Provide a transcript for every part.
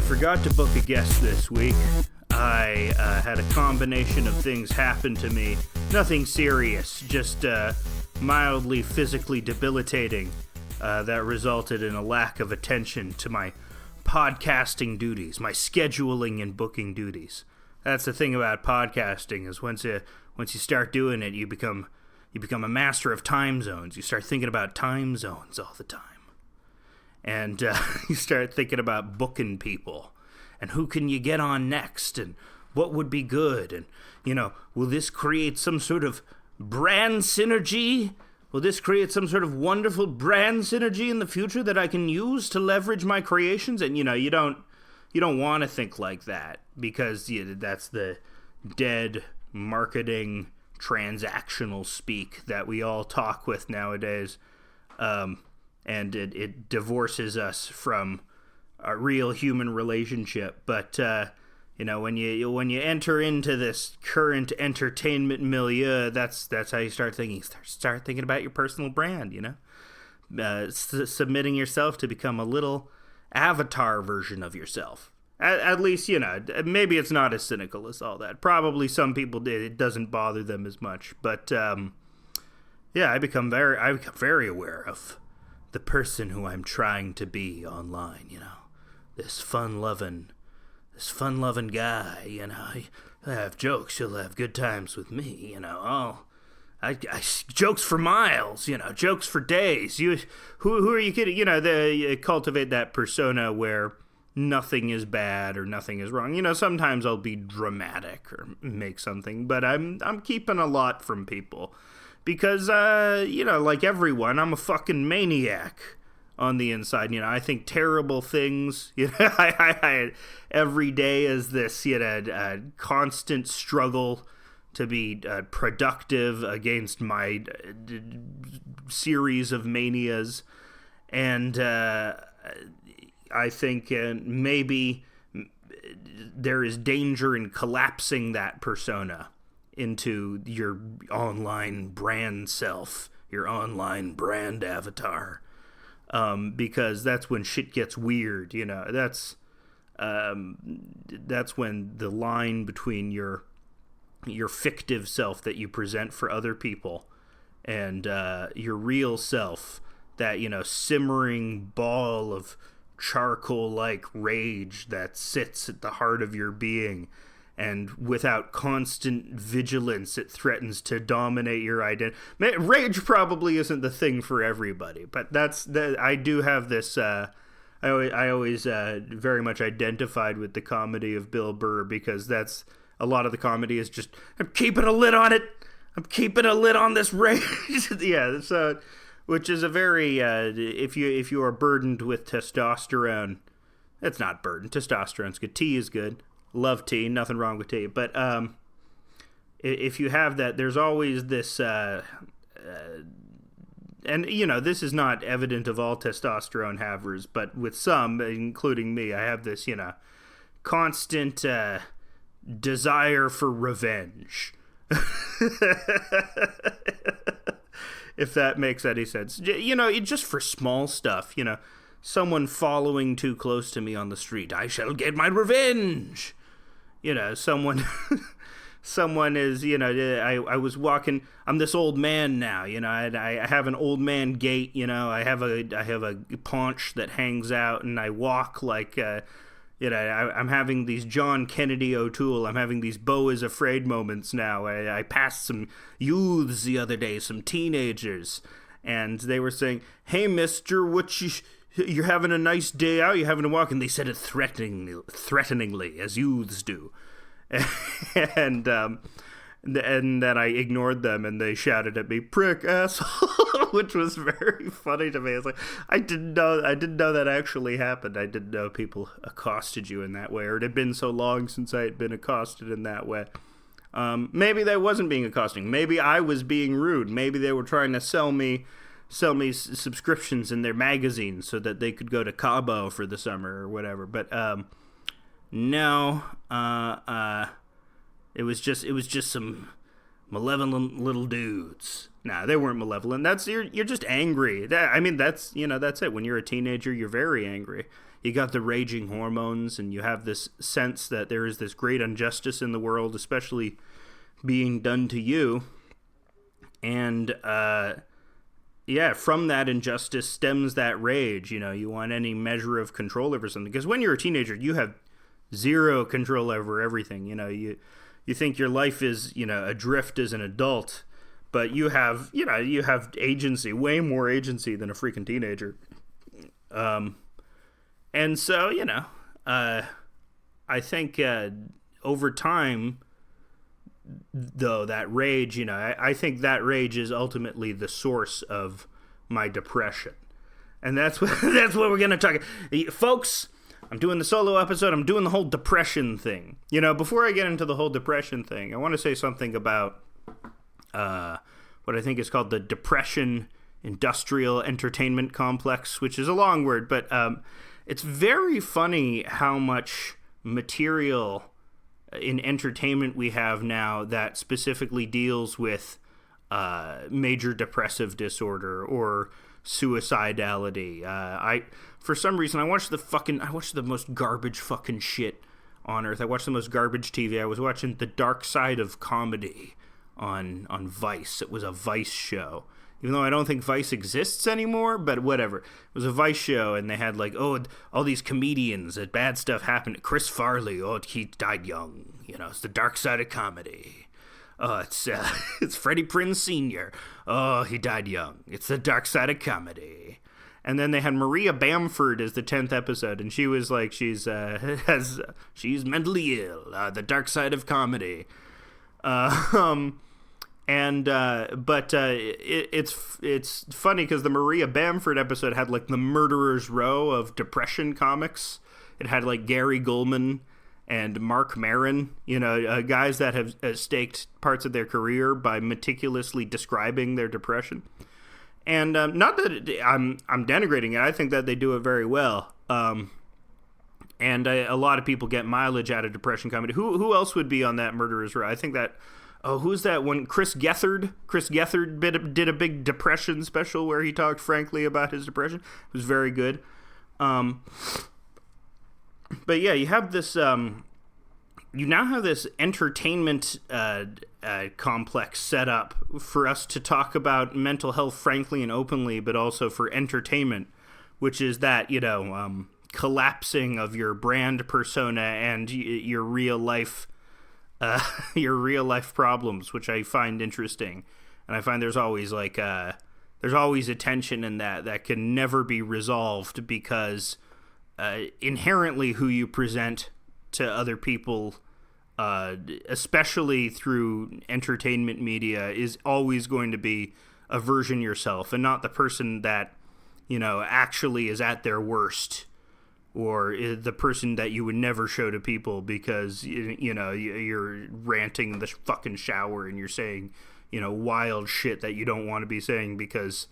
forgot to book a guest this week. I had a combination of things happen to me. Nothing serious, just mildly physically debilitating that resulted in a lack of attention to my podcasting duties, my scheduling and booking duties. That's the thing about podcasting, is once you start doing it, you become a master of time zones. You start thinking about time zones all the time. And you start thinking about booking people and who can you get on next and what would be good. And, will this create some sort of brand synergy? Will this create some sort of wonderful brand synergy in the future that I can use to leverage my creations? And, you don't want to think like that, because that's the dead marketing transactional speak that we all talk with nowadays. And it divorces us from a real human relationship. But when you enter into this current entertainment milieu, that's how you start thinking. Start thinking about your personal brand. Submitting yourself to become a little avatar version of yourself. At least maybe it's not as cynical as all that. Probably some people did. It doesn't bother them as much. But I become very aware of the person who I'm trying to be online, this fun-loving guy, I have jokes, you'll have good times with me, I jokes for miles, jokes for days. Who are you kidding? You cultivate that persona where nothing is bad or nothing is wrong. Sometimes I'll be dramatic or make something, but I'm keeping a lot from people. Because, like everyone, I'm a fucking maniac on the inside. I think terrible things. I every day is this, constant struggle to be productive against my series of manias. And I think maybe there is danger in collapsing that persona into your online brand self, your online brand avatar, because that's when shit gets weird. That's when the line between your fictive self that you present for other people and your real self, that simmering ball of charcoal-like rage that sits at the heart of your being. And without constant vigilance, it threatens to dominate your identity. Rage probably isn't the thing for everybody, but I do have this. I always very much identified with the comedy of Bill Burr, because that's a lot of the comedy is just, I'm keeping a lid on it. I'm keeping a lid on this rage. Yeah, so which is a very if you are burdened with testosterone, it's not burdened. Testosterone's good. Tea is good. Love tea, nothing wrong with tea. But if you have that, there's always this, and this is not evident of all testosterone havers, but with some, including me, I have this, constant desire for revenge. If that makes any sense. Just for small stuff, someone following too close to me on the street, I shall get my revenge. Someone is, I was walking, I'm this old man now, I have an old man gait, I have a paunch that hangs out, and I walk like, I'm having these John Kennedy O'Toole, I'm having these Beau is Afraid moments now. I passed some youths the other day, some teenagers, and they were saying, hey, mister, you're having a nice day out, you're having a walk, and they said it threateningly, as youths do. And then I ignored them, and they shouted at me, prick, asshole, which was very funny to me. It's like, I didn't know that actually happened. I didn't know people accosted you in that way, or it had been so long since I had been accosted in that way. Maybe that wasn't being accosting. Maybe I was being rude. Maybe they were trying to sell me subscriptions in their magazine so that they could go to Cabo for the summer or whatever. But no, it was just some malevolent little dudes. Nah, they weren't malevolent. You're just angry. That's it. When you're a teenager, you're very angry. you got the raging hormones, and you have this sense that there is this great injustice in the world, especially being done to you. And, from that injustice stems that rage. You want any measure of control over something. Because when you're a teenager, you have zero control over everything. You think your life is, adrift as an adult, but you have agency, way more agency than a freaking teenager. And so, I think over time, though, that rage, I think that rage is ultimately the source of my depression. And that's what we're going to talk. Folks, I'm doing the solo episode. I'm doing the whole depression thing. Before I get into the whole depression thing, I want to say something about what I think is called the depression industrial entertainment complex, which is a long word, but it's very funny how much material in entertainment we have now that specifically deals with major depressive disorder or suicidality. For some reason, I watched the most garbage fucking shit on earth. I watched the most garbage TV. I was watching The Dark Side of Comedy on Vice. It was a Vice show. Even though I don't think Vice exists anymore, but whatever. It was a Vice show, and they had all these comedians, and bad stuff happened. Chris Farley, he died young. It's the dark side of comedy. Oh, it's Freddie Prinze Sr. Oh, he died young. It's the dark side of comedy. And then they had Maria Bamford as the 10th episode, and she was like, she's mentally ill. The dark side of comedy. It's funny because the Maria Bamford episode had the murderer's row of depression comics. It had Gary Gulman and Mark Maron, guys that have staked parts of their career by meticulously describing their depression. And not that I'm denigrating it. I think that they do it very well. And a lot of people get mileage out of depression comedy. Who else would be on that murderer's row? I think that. Oh, who's that one? Chris Gethard. Chris Gethard did a big depression special where he talked frankly about his depression. It was very good. But yeah, you have this. You now have this entertainment complex set up for us to talk about mental health frankly and openly, but also for entertainment, which is that collapsing of your brand persona and your real life. Your real life problems, which I find interesting, and I find there's always a tension in that can never be resolved because inherently who you present to other people, especially through entertainment media, is always going to be a version yourself and not the person that actually is at their worst. Or the person that you would never show to people because, you're ranting in the fucking shower and you're saying, wild shit that you don't want to be saying because,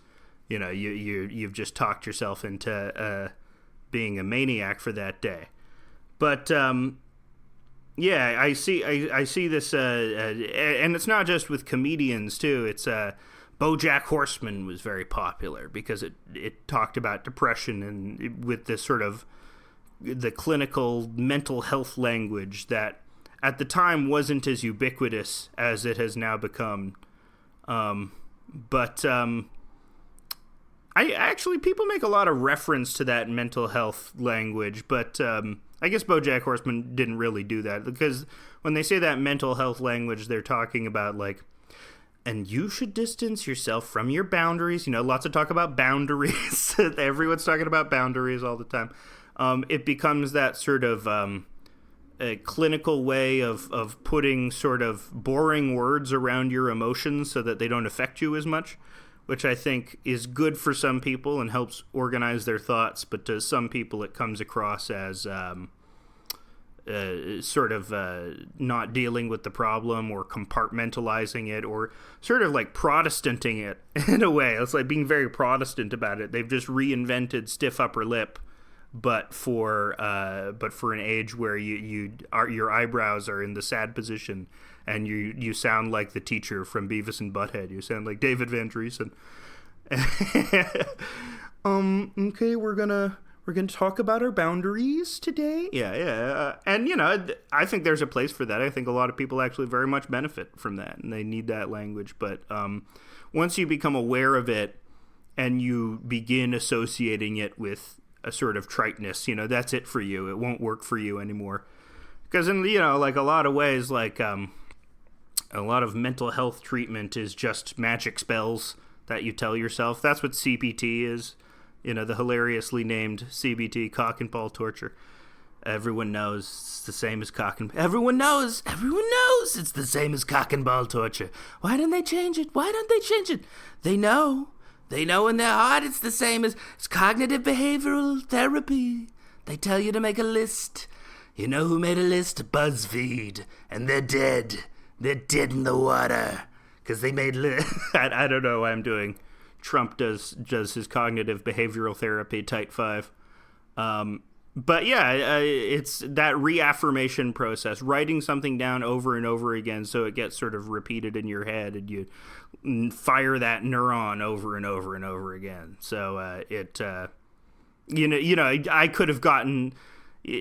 you've just talked yourself into being a maniac for that day. But, I see this, and it's not just with comedians, too. It's BoJack Horseman was very popular because it talked about depression and with this sort of the clinical mental health language that at the time wasn't as ubiquitous as it has now become. But people make a lot of reference to that mental health language, but I guess BoJack Horseman didn't really do that because when they say that mental health language, they're talking about and you should distance yourself from your boundaries. Lots of talk about boundaries. Everyone's talking about boundaries all the time. It becomes that sort of a clinical way of putting sort of boring words around your emotions so that they don't affect you as much, which I think is good for some people and helps organize their thoughts. But to some people, it comes across as sort of not dealing with the problem or compartmentalizing it or sort of Protestanting it in a way. It's being very Protestant about it. They've just reinvented stiff upper lip, but for an age where your eyebrows are in the sad position and you sound like the teacher from Beavis and Butthead. You sound like David Van Driesen. Okay, we're gonna we're going to talk about our boundaries today. Yeah. And, I think there's a place for that. I think a lot of people actually very much benefit from that, and they need that language. But once you become aware of it and you begin associating it with a sort of triteness, that's it for you. It won't work for you anymore. Because in, like a lot of ways, like a lot of mental health treatment is just magic spells that you tell yourself. That's what CPT is. The hilariously named CBT, cock and ball torture. Everyone knows it's the same as cock and... Everyone knows it's the same as cock and ball torture. Why don't they change it? They know in their heart it's the same as cognitive behavioral therapy. They tell you to make a list. You know who made a list? BuzzFeed. And they're dead. They're dead in the water. Because they made... I don't know why I'm doing... Trump does his cognitive behavioral therapy type 5. But yeah, it's that reaffirmation process, writing something down over and over again so it gets sort of repeated in your head and you fire that neuron over and over and over again. So I could have gotten...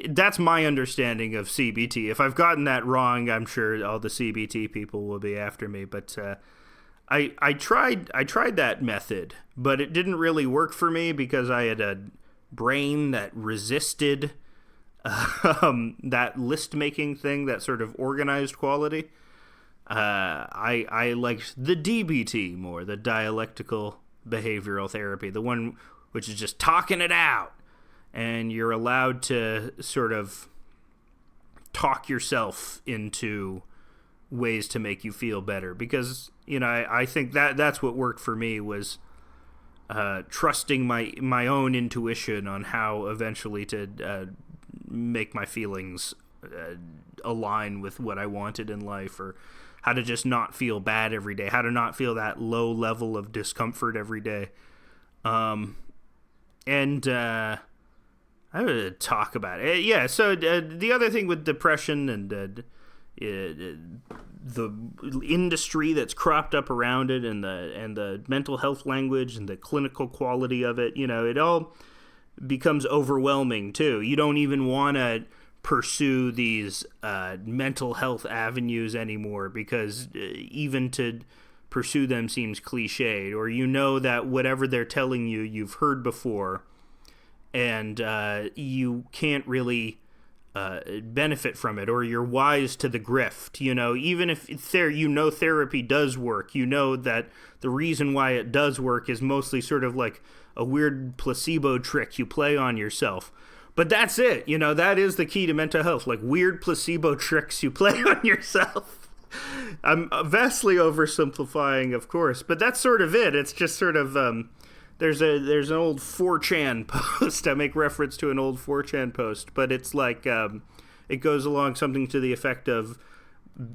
That's my understanding of CBT. If I've gotten that wrong, I'm sure all the CBT people will be after me, but... I tried that method, but it didn't really work for me because I had a brain that resisted that list making thing, that sort of organized quality. I liked the DBT more, the dialectical behavioral therapy, the one which is just talking it out, and you're allowed to sort of talk yourself into ways to make you feel better, because I think that's what worked for me, was trusting my own intuition on how eventually to make my feelings align with what I wanted in life, or how to just not feel bad every day, how to not feel that low level of discomfort every day. I would talk about it. Yeah, so the other thing with depression and the industry that's cropped up around it, and the mental health language and the clinical quality of it, it all becomes overwhelming too. You don't even want to pursue these mental health avenues anymore, because even to pursue them seems cliched, or that whatever they're telling you, you've heard before, and you can't really benefit from it, or you're wise to the grift. Even if therapy does work, that the reason why it does work is mostly sort of like a weird placebo trick you play on yourself. But that's it. That is the key to mental health, like weird placebo tricks you play on yourself. I'm vastly oversimplifying, of course, but that's sort of it. It's just sort of there's an old 4chan post. I make reference to an old 4chan post, but it's like it goes along something to the effect of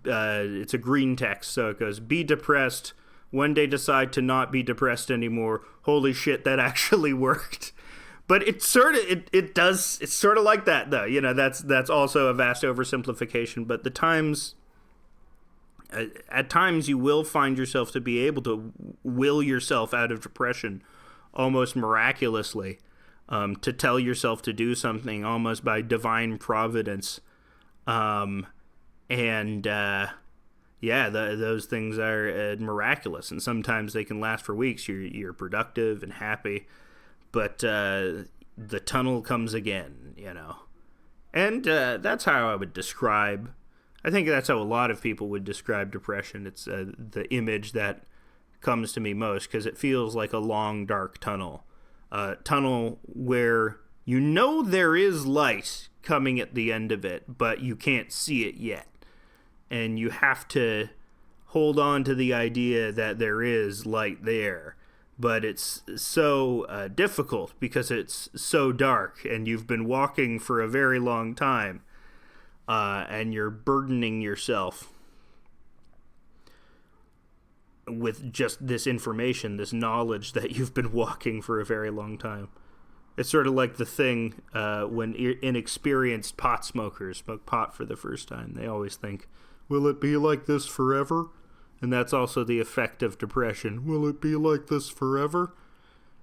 it's a green text, so it goes, "Be depressed. One day decide to not be depressed anymore. Holy shit, that actually worked." But it's sort of it's sort of like that though. That's also a vast oversimplification. But at times you will find yourself to be able to will yourself out of depression almost miraculously, to tell yourself to do something almost by divine providence. Those things are miraculous, and sometimes they can last for weeks. You're productive and happy, but the tunnel comes again, And that's how I would describe, I think that's how a lot of people would describe depression. It's the image that comes to me most, because it feels like a long, dark tunnel. Tunnel where there is light coming at the end of it, but you can't see it yet. And you have to hold on to the idea that there is light there. But it's so difficult because it's so dark, and you've been walking for a very long time, and you're burdening yourself with just this information, this knowledge that you've been walking for a very long time. It's sort of like the thing when inexperienced pot smokers smoke pot for the first time. They always think, will it be like this forever? And that's also the effect of depression. Will it be like this forever?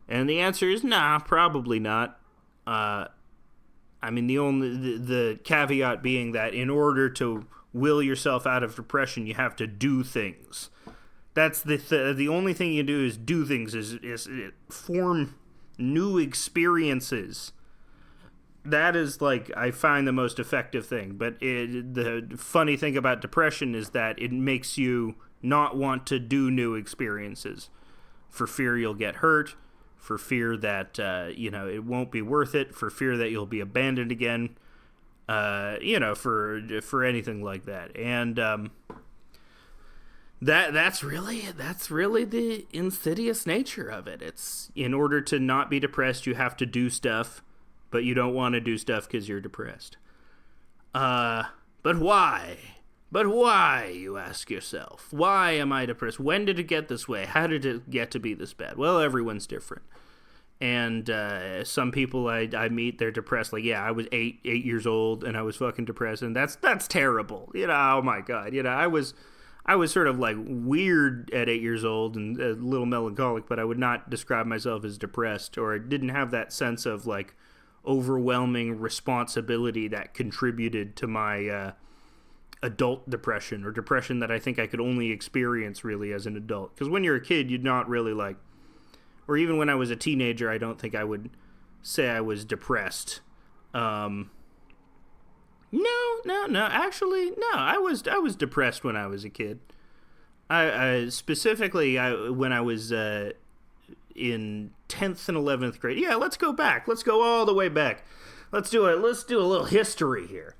And the answer is nah, probably not. I mean, the caveat being that in order to will yourself out of depression, you have to do things. That's the only thing you do is do things, is form new experiences. That is, like, I find the most effective thing. But the funny thing about depression is that it makes you not want to do new experiences for fear you'll get hurt, for fear that, it won't be worth it, for fear that you'll be abandoned again, for anything like that. And that's really the insidious nature of it. It's, in order to not be depressed, you have to do stuff, but you don't want to do stuff because you're depressed. But why? But why, you ask yourself? Why am I depressed? When did it get this way? How did it get to be this bad? Well, everyone's different. And some people I meet, they're depressed. Like, yeah, I was eight years old and I was fucking depressed, and that's terrible. Oh my God. I was sort of like weird at 8 years old and a little melancholic, but I would not describe myself as depressed, or I didn't have that sense of like overwhelming responsibility that contributed to my adult depression, or depression that I think I could only experience really as an adult. Because when you're a kid, you're not really like, or even when I was a teenager, I don't think I would say I was depressed. No. Actually, no. I was depressed when I was a kid. I specifically when I was in 10th and 11th grade. Yeah, let's go back. Let's go all the way back. Let's do a little history here.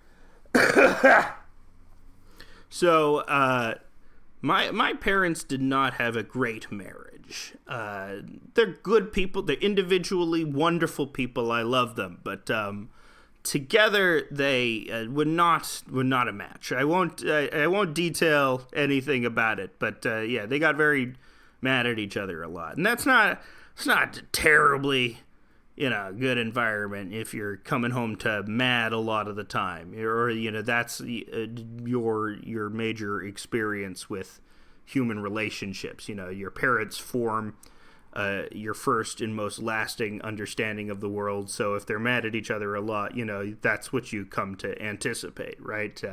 So, my parents did not have a great marriage. They're good people. They're individually wonderful people. I love them, but together they were not a match. I won't detail anything about it, but yeah, they got very mad at each other a lot, and it's not terribly good environment if you're coming home to mad a lot of the time, or that's your major experience with human relationships. Your parents form your first and most lasting understanding of the world. So if they're mad at each other a lot, that's what you come to anticipate, right?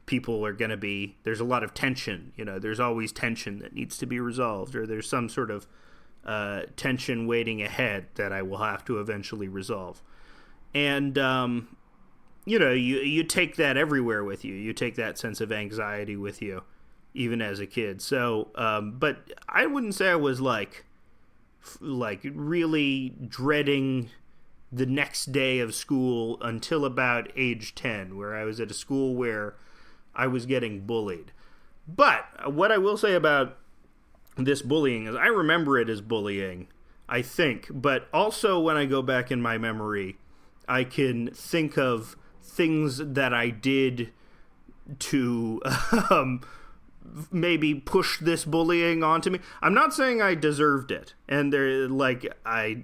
People are going to be, there's a lot of tension, there's always tension that needs to be resolved, or there's some sort of tension waiting ahead that I will have to eventually resolve. And, you take that everywhere with you. You take that sense of anxiety with you, even as a kid. So, but I wouldn't say I was like really dreading the next day of school until about age 10, where I was at a school where I was getting bullied. But what I will say about this bullying is I remember it as bullying, I think, but also when I go back in my memory, I can think of things that I did to maybe push this bullying onto me. I'm not saying I deserved it, and I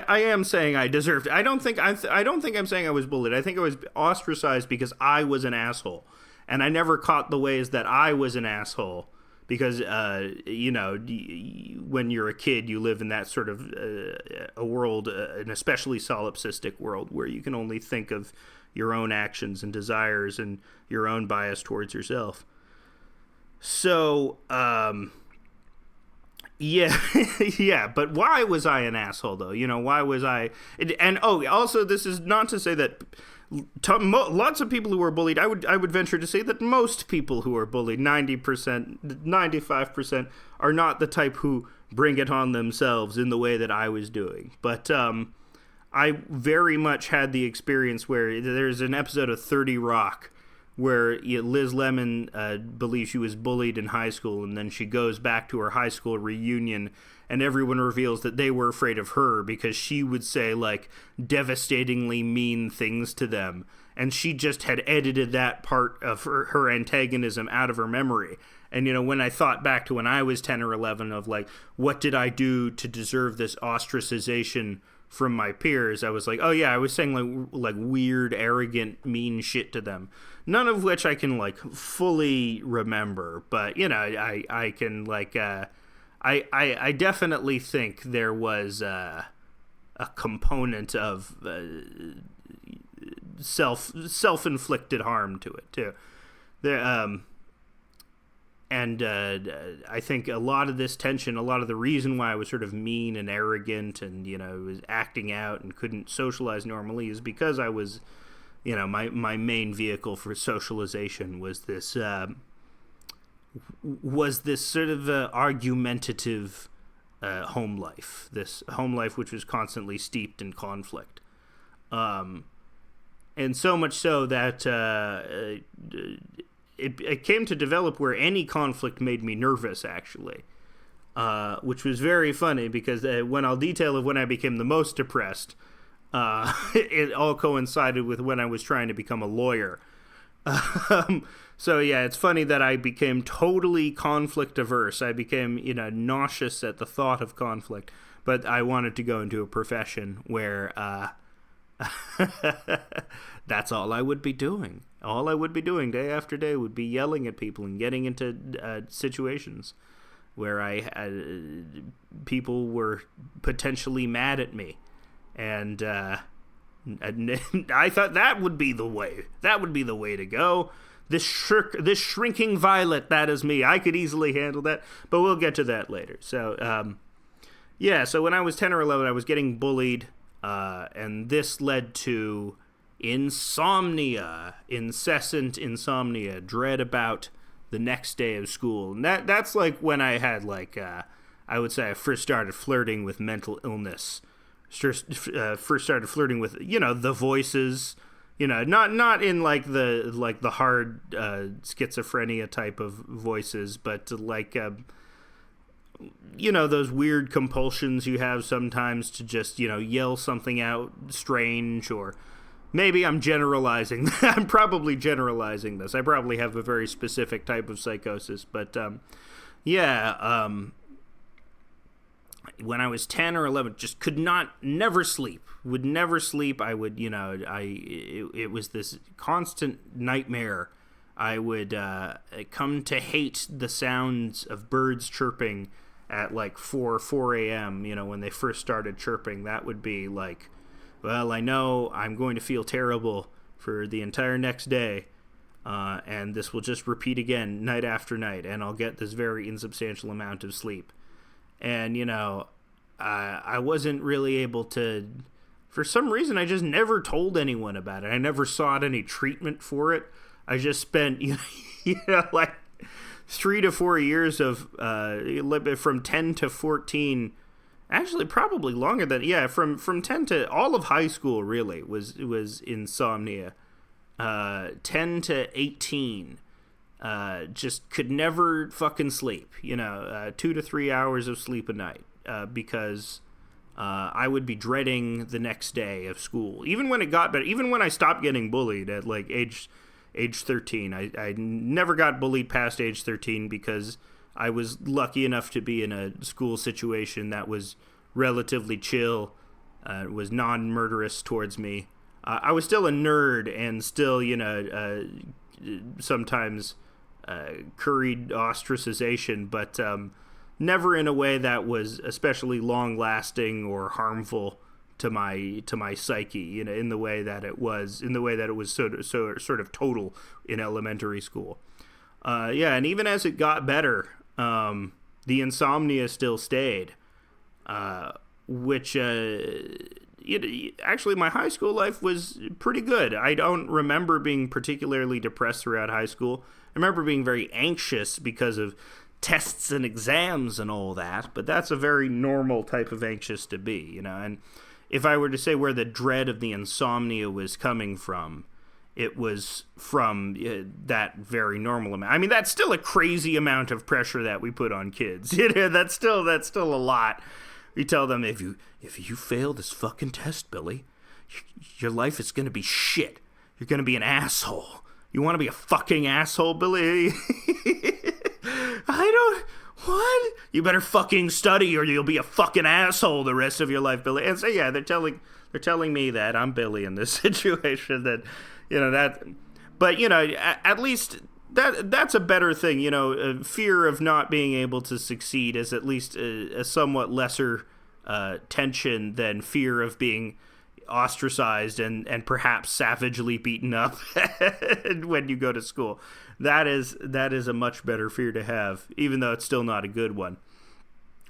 am saying I deserved it. I don't think I'm saying I was bullied. I think I was ostracized because I was an asshole, and I never caught the ways that I was an asshole. Because, when you're a kid, you live in that sort of a world, an especially solipsistic world, where you can only think of your own actions and desires and your own bias towards yourself. So, yeah, yeah, but why was I an asshole, though? Why was I... And, also, this is not to say that... lots of people who are bullied, I would venture to say that most people who are bullied, 90%, 95%, are not the type who bring it on themselves in the way that I was doing. But I very much had the experience where there's an episode of 30 Rock where Liz Lemon believes she was bullied in high school, and then she goes back to her high school reunion, and everyone reveals that they were afraid of her because she would say, like, devastatingly mean things to them. And she just had edited that part of her antagonism out of her memory. And, when I thought back to when I was 10 or 11 of, like, what did I do to deserve this ostracization from my peers, I was like, oh yeah, I was saying like weird, arrogant, mean shit to them. None of which I can like fully remember, but I can like I definitely think there was a component of self-inflicted harm to it too. I think a lot of this tension, a lot of the reason why I was sort of mean and arrogant and, was acting out and couldn't socialize normally is because I was, my main vehicle for socialization was this sort of argumentative home life. This home life which was constantly steeped in conflict. And so much so that it came to develop where any conflict made me nervous, actually, which was very funny because when I'll detail of when I became the most depressed, it all coincided with when I was trying to become a lawyer. So yeah, it's funny that I became totally conflict averse. I became, nauseous at the thought of conflict, but I wanted to go into a profession where that's all I would be doing. All I would be doing day after day would be yelling at people and getting into situations where people were potentially mad at me. And I thought that would be the way. That would be the way to go. This shrinking violet, that is me. I could easily handle that, but we'll get to that later. So, so when I was 10 or 11, I was getting bullied, and this led to insomnia, incessant insomnia, dread about the next day of school. And that's like when I had I would say I first started flirting with mental illness. First started flirting with, the voices, not in the hard schizophrenia type of voices, but those weird compulsions you have sometimes to just, yell something out strange, or maybe I'm generalizing. I'm probably generalizing this. I probably have a very specific type of psychosis, but when I was 10 or 11, just never sleep. Would never sleep. I would, it was this constant nightmare. I would come to hate the sounds of birds chirping at 4 a.m., when they first started chirping. That would be well, I know I'm going to feel terrible for the entire next day, and this will just repeat again night after night, and I'll get this very insubstantial amount of sleep. And, I wasn't really able to, for some reason, I just never told anyone about it. I never sought any treatment for it. I just spent, 3 to 4 years of, from 10 to 14, actually probably longer than, from 10 to all of high school, really, was insomnia. 10 to 18. Just could never fucking sleep, 2 to 3 hours of sleep a night, because I would be dreading the next day of school. Even when it got better, even when I stopped getting bullied at age 13, I never got bullied past age 13 because I was lucky enough to be in a school situation that was relatively chill, was non-murderous towards me. I was still a nerd and still, sometimes curried ostracization, but never in a way that was especially long-lasting or harmful to my psyche, in the way that it was sort of total in elementary school. And even as it got better, the insomnia still stayed, which actually my high school life was pretty good. I don't remember being particularly depressed throughout high school. I remember being very anxious because of tests and exams and all that, but that's a very normal type of anxious to be, and if I were to say where the dread of the insomnia was coming from, it was from that very normal amount. I mean, that's still a crazy amount of pressure that we put on kids. That's still a lot. We tell them, if you fail this fucking test, Billy, your life is going to be shit. You're going to be an asshole. You want to be a fucking asshole, Billy? What? You better fucking study or you'll be a fucking asshole the rest of your life, Billy. And so, they're telling me that I'm Billy in this situation, that, that, but, at least that's a better thing, fear of not being able to succeed is at least a somewhat lesser tension than fear of being ostracized and perhaps savagely beaten up when you go to school. That is a much better fear to have, even though it's still not a good one.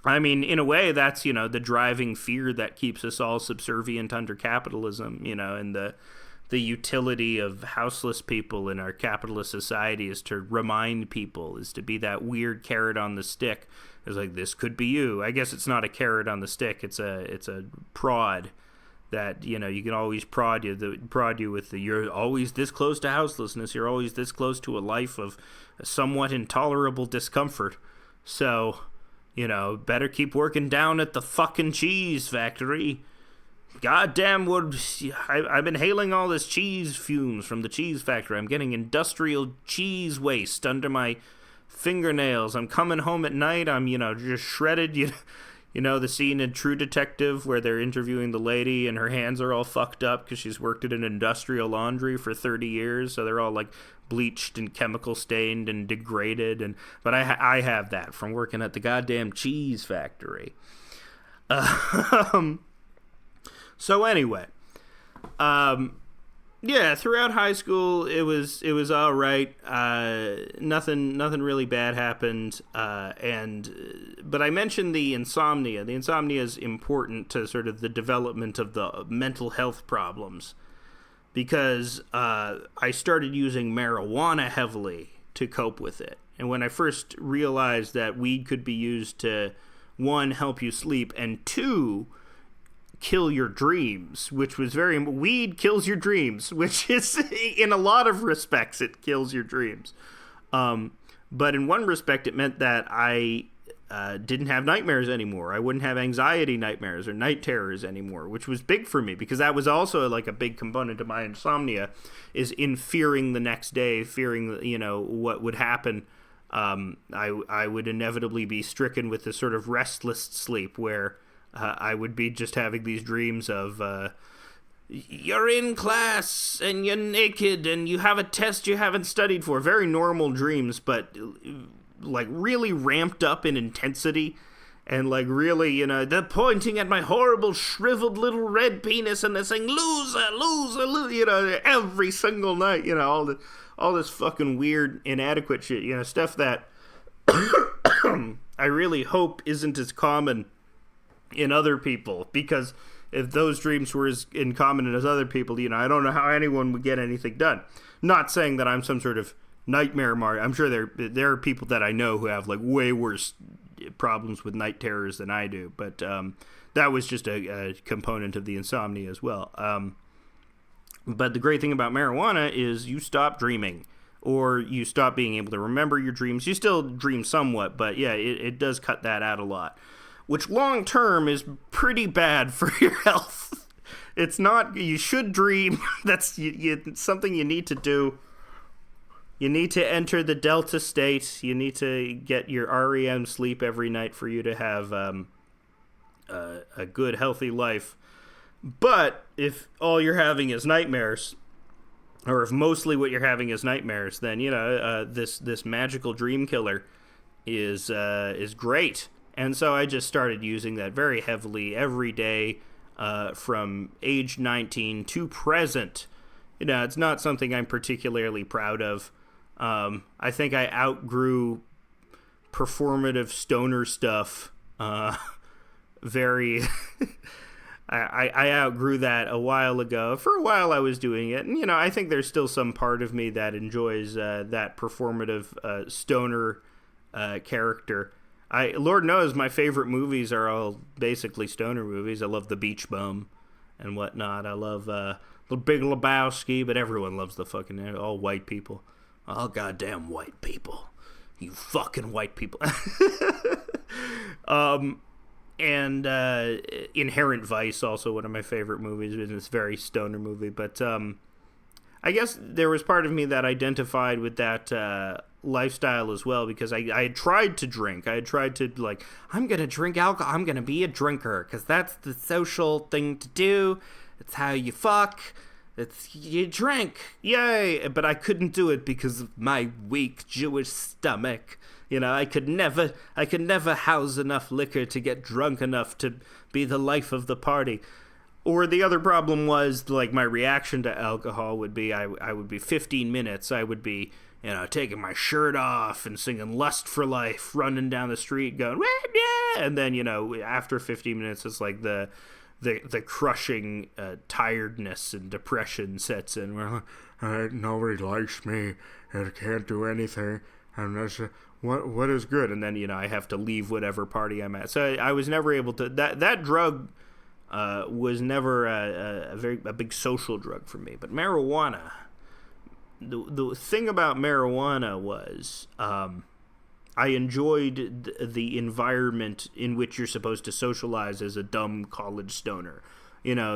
I mean, in a way, that's, the driving fear that keeps us all subservient under capitalism, and the utility of houseless people in our capitalist society is to remind people, is to be that weird carrot on the stick. It's like, this could be you. I guess it's not a carrot on the stick. It's a prod that, you can always prod you with you're always this close to houselessness. You're always this close to a life of somewhat intolerable discomfort. So, better keep working down at the fucking cheese factory. Goddamn, I've been inhaling all this cheese fumes from the cheese factory. I'm getting industrial cheese waste under my fingernails. I'm coming home at night. I'm, just shredded. The scene in True Detective where they're interviewing the lady and her hands are all fucked up because she's worked at an industrial laundry for 30 years. So they're all like bleached and chemical stained and degraded. But I have that from working at the goddamn cheese factory. So anyway, throughout high school it was all right. Nothing really bad happened. But I mentioned the insomnia. The insomnia is important to sort of the development of the mental health problems because I started using marijuana heavily to cope with it. And when I first realized that weed could be used to, 1, help you sleep, and 2, kill your dreams, which was weed kills your dreams, which is, in a lot of respects, it kills your dreams. But in one respect, it meant that I didn't have nightmares anymore. I wouldn't have anxiety nightmares or night terrors anymore, which was big for me because that was also like a big component of my insomnia, is in fearing the next day, fearing, what would happen. I would inevitably be stricken with this sort of restless sleep where I would be just having these dreams of you're in class and you're naked and you have a test you haven't studied for. Very normal dreams, but like really ramped up in intensity and like really, they're pointing at my horrible shriveled little red penis and they're saying, loser, loser, loser, every single night, all this fucking weird, inadequate shit, stuff that I really hope isn't as common in other people, because if those dreams were as in common as other people, I don't know how anyone would get anything done. Not saying that I'm some sort of nightmare martyr. I'm sure there are people that I know who have like way worse problems with night terrors than I do, but that was just a component of the insomnia as well. But the great thing about marijuana is you stop dreaming, or you stop being able to remember your dreams. You still dream somewhat, but yeah, it does cut that out a lot, which long term is pretty bad for your health. It's not, you should dream. That's something you need to do. You need to enter the delta state. You need to get your REM sleep every night for you to have a good, healthy life. But if all you're having is nightmares, or if mostly what you're having is nightmares, then this magical dream killer is great. And so I just started using that very heavily every day from age 19 to present. It's not something I'm particularly proud of. I think I outgrew performative stoner stuff very... I outgrew that a while ago. For a while I was doing it, and I think there's still some part of me that enjoys that performative stoner character. Lord knows my favorite movies are all basically stoner movies. I love The Beach Bum and whatnot. I love The Big Lebowski, but everyone loves the fucking, all white people. All goddamn white people. You fucking white people. And Inherent Vice, also one of my favorite movies. It's a very stoner movie, but I guess there was part of me that identified with that lifestyle as well, because I had tried to drink. I had tried to, I'm going to drink alcohol. I'm going to be a drinker, because that's the social thing to do. It's how you fuck. You drank, yay! But I couldn't do it because of my weak Jewish stomach. I could never house enough liquor to get drunk enough to be the life of the party. Or the other problem was, like, my reaction to alcohol would be, I would be 15 minutes, I would be, taking my shirt off and singing Lust for Life, running down the street going, yeah! And then, after 15 minutes, it's like the crushing tiredness and depression sets in. Well, nobody likes me, I can't do anything, what is good? And then, I have to leave whatever party I'm at. So I was never able to, that drug was never a big social drug for me. But marijuana, the thing about marijuana was I enjoyed the environment in which you're supposed to socialize as a dumb college stoner.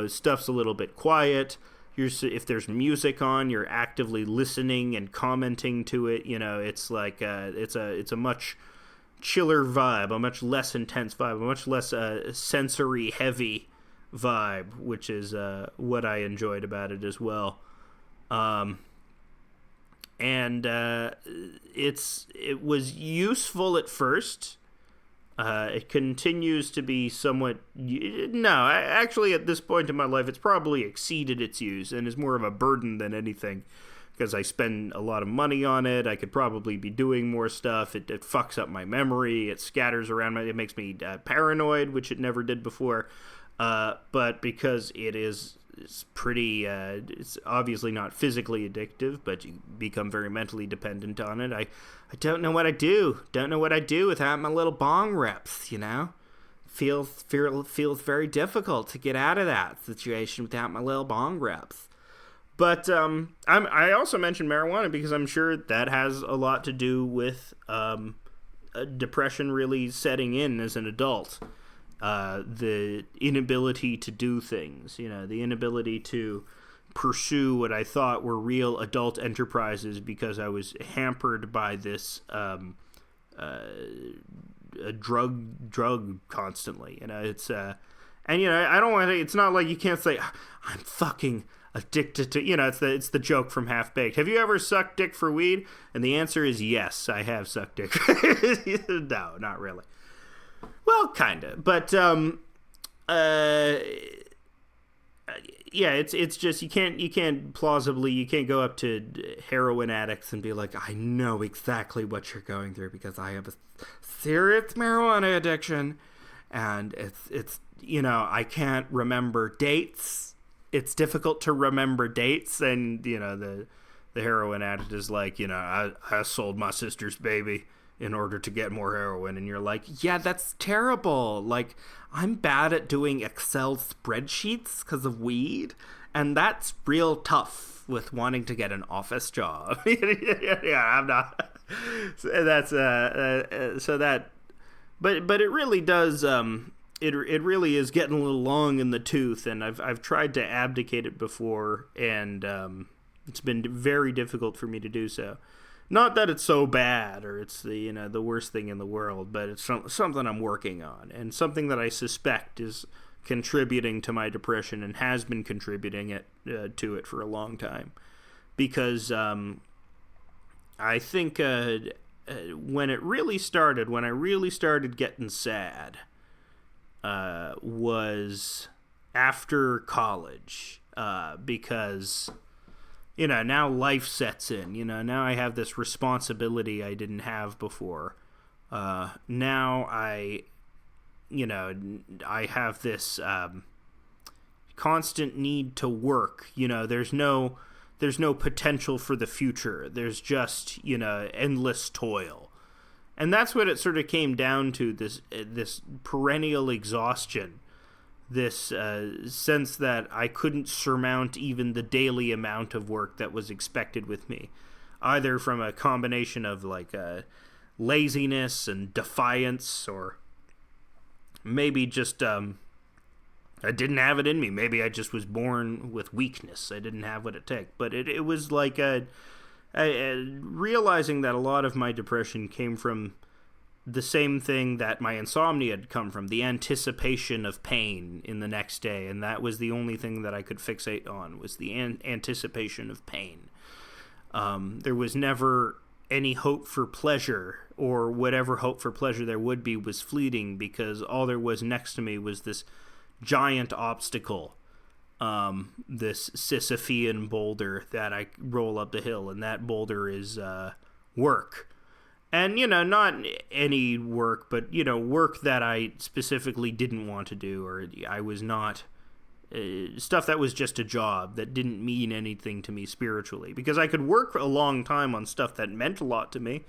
Stuff's a little bit quiet. If there's music on, you're actively listening and commenting to it. It's like it's a much chiller vibe, a much less intense vibe, a much less sensory heavy vibe, which is what I enjoyed about it as well. And it was useful at first. It continues to be somewhat... actually, at this point in my life, it's probably exceeded its use and is more of a burden than anything, because I spend a lot of money on it. I could probably be doing more stuff. It fucks up my memory. It scatters around. It makes me paranoid, which it never did before. But because it's pretty, it's obviously not physically addictive, but you become very mentally dependent on it. I don't know what I do. Don't know what I do without my little bong reps, Feels very difficult to get out of that situation without my little bong reps. But I also mentioned marijuana because I'm sure that has a lot to do with depression really setting in as an adult. The inability to do things, the inability to pursue what I thought were real adult enterprises because I was hampered by this drug constantly. It's and I don't want to. It's not like you can't say I'm fucking addicted to. It's the joke from Half Baked. Have you ever sucked dick for weed? And the answer is yes, I have sucked dick. No, not really. Well, kind of, but yeah, it's just you can't go up to heroin addicts and be like, I know exactly what you're going through because I have a serious marijuana addiction, and it's I can't remember dates. It's difficult to remember dates, and the heroin addict is like, I sold my sister's baby in order to get more heroin, and you're like, yeah, that's terrible. Like, I'm bad at doing Excel spreadsheets because of weed, and that's real tough with wanting to get an office job. Yeah, I'm not. So that's so that, but it really does. It really is getting a little long in the tooth, and I've tried to abdicate it before, and it's been very difficult for me to do so. Not that it's so bad or it's the the worst thing in the world, but it's something I'm working on, and something that I suspect is contributing to my depression and has been contributing to it for a long time. Because I think when I really started getting sad was after college, because now life sets in. Now I have this responsibility I didn't have before. Now I have this constant need to work. There's no potential for the future. There's just, endless toil. And that's what it sort of came down to, this perennial exhaustion. This sense that I couldn't surmount even the daily amount of work that was expected with me, either from a combination of laziness and defiance, or maybe just I didn't have it in me. Maybe I just was born with weakness. I didn't have what it took. But it was like realizing that a lot of my depression came from the same thing that my insomnia had come from, the anticipation of pain in the next day, and that was the only thing that I could fixate on, was the anticipation of pain. There was never any hope for pleasure, or whatever hope for pleasure there would be was fleeting, because all there was next to me was this giant obstacle, this Sisyphean boulder that I roll up the hill, and that boulder is work. And, not any work, but, work that I specifically didn't want to do, or I was not, stuff that was just a job that didn't mean anything to me spiritually. Because I could work a long time on stuff that meant a lot to me,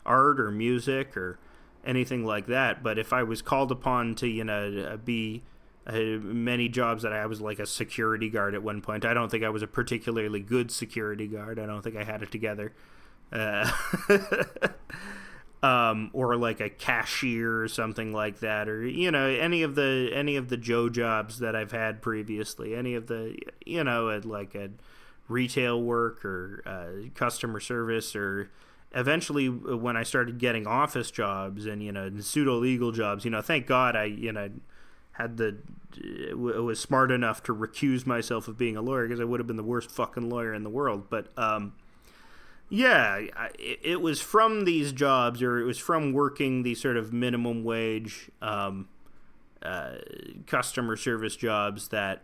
art or music or anything like that. But if I was called upon to, be many jobs that I was like a security guard at one point. I don't think I was a particularly good security guard. I don't think I had it together. Or like a cashier or something like that, or any of the Joe jobs that I've had previously, any of the like a retail work or customer service, or eventually when I started getting office jobs and pseudo legal jobs, thank God I had was smart enough to recuse myself of being a lawyer, because I would have been the worst fucking lawyer in the world. But yeah, it was from these jobs, or it was from working these sort of minimum wage customer service jobs, that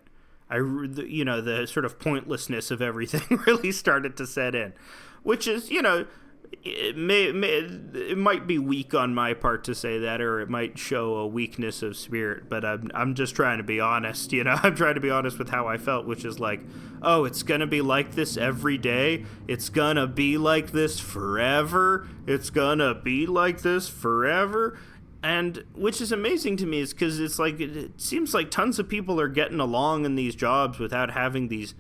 the sort of pointlessness of everything really started to set in, which is, it might be weak on my part to say that, or it might show a weakness of spirit, but I'm just trying to be honest. I'm trying to be honest with how I felt, which is like, oh, it's gonna be like this every day. It's gonna be like this forever. It's gonna be like this forever. And which is amazing to me, is because it's like, it seems like tons of people are getting along in these jobs without having these